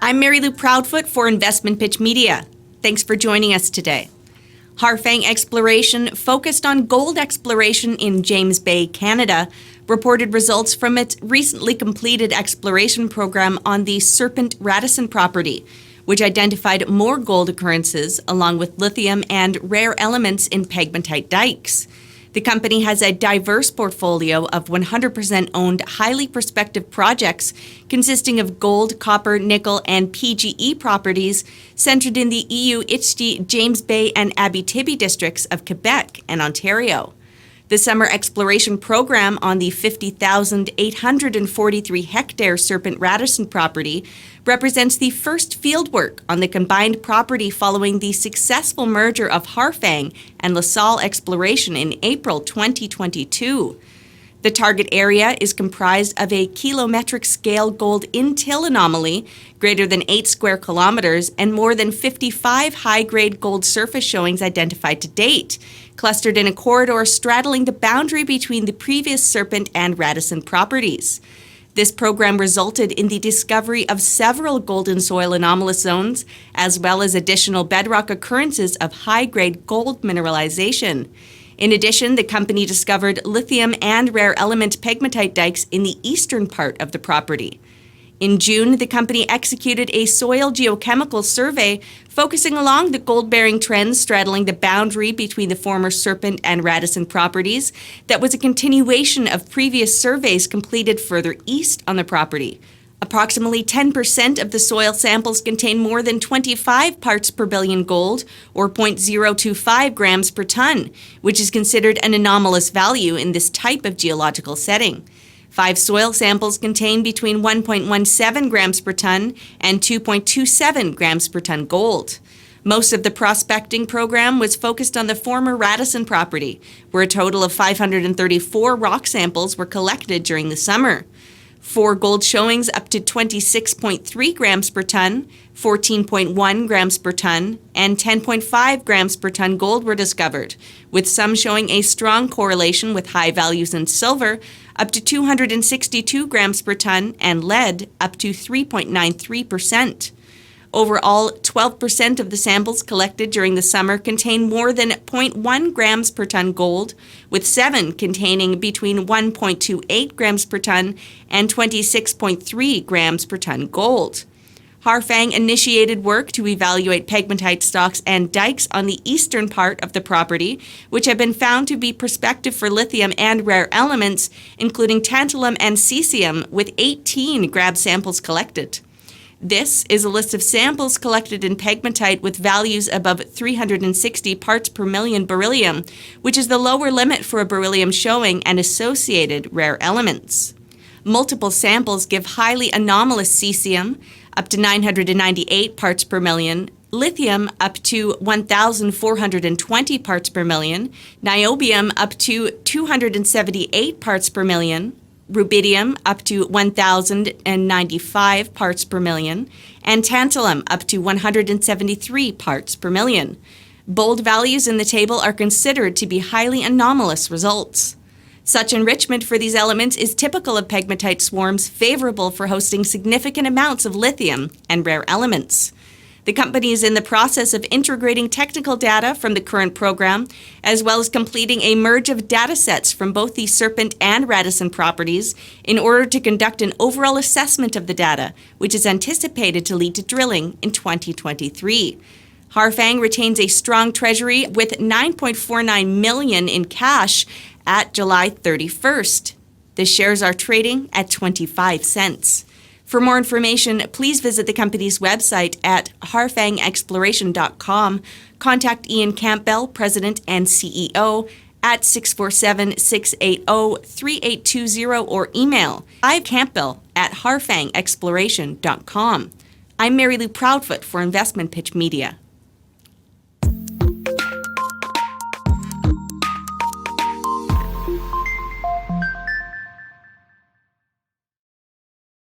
I'm Mary Lou Proudfoot for InvestmentPitch Media. Thanks for joining us today. Harfang Exploration, focused on gold exploration in James Bay, Canada, reported results from its recently completed exploration program on the Serpent-Radisson Property, which identified more gold occurrences along with lithium and rare elements in pegmatite dykes. The company has a diverse portfolio of 100% owned, highly prospective projects consisting of gold, copper, nickel, and PGE properties centered in the Eeyou, Istchee, James Bay, and Abitibi districts of Quebec and Ontario. The summer exploration program on the 50,843-hectare Serpent-Radisson property represents the first fieldwork on the combined property following the successful merger of Harfang and LaSalle Exploration in April 2022. The target area is comprised of a kilometric scale gold intil anomaly greater than 8 square kilometers and more than 55 high-grade gold surface showings identified to date, clustered in a corridor straddling the boundary between the previous Serpent and Radisson properties. This program resulted in the discovery of several golden soil anomalous zones, as well as additional bedrock occurrences of high-grade gold mineralization. In addition, the company discovered lithium and rare element pegmatite dykes in the eastern part of the property. In June, the company executed a soil geochemical survey focusing along the gold-bearing trends straddling the boundary between the former Serpent and Radisson properties that was a continuation of previous surveys completed further east on the property. Approximately 10% of the soil samples contain more than 25 parts per billion gold, or 0.025 grams per ton, which is considered an anomalous value in this type of geological setting. 5 soil samples contain between 1.17 grams per ton and 2.27 grams per ton gold. Most of the prospecting program was focused on the former Radisson property, where a total of 534 rock samples were collected during the summer. 4 gold showings up to 26.3 grams per ton, 14.1 grams per ton, and 10.5 grams per ton gold were discovered, with some showing a strong correlation with high values in silver, up to 262 grams per ton, and lead, up to 3.93%. Overall, 12% of the samples collected during the summer contain more than 0.1 grams per ton gold, with 7 containing between 1.28 grams per ton and 26.3 grams per ton gold. Harfang initiated work to evaluate pegmatite stocks and dykes on the eastern part of the property, which have been found to be prospective for lithium and rare elements, including tantalum and cesium, with 18 grab samples collected. This is a list of samples collected in pegmatite with values above 360 parts per million beryllium, which is the lower limit for a beryllium showing and associated rare elements. Multiple samples give highly anomalous cesium, up to 998 parts per million, lithium up to 1,420 parts per million, niobium up to 278 parts per million, rubidium up to 1,095 parts per million, and tantalum up to 173 parts per million. Bold values in the table are considered to be highly anomalous results. Such enrichment for these elements is typical of pegmatite swarms favorable for hosting significant amounts of lithium and rare elements. The company is in the process of integrating technical data from the current program, as well as completing a merge of data sets from both the Serpent and Radisson properties in order to conduct an overall assessment of the data, which is anticipated to lead to drilling in 2023. Harfang retains a strong treasury with $9.49 million in cash at July 31st. The shares are trading at 25 cents. For more information, please visit the company's website at harfangexploration.com. Contact Ian Campbell, President and CEO, at 647-680-3820 or email icampbell@harfangexploration.com. I'm Mary Lou Proudfoot for InvestmentPitch Media.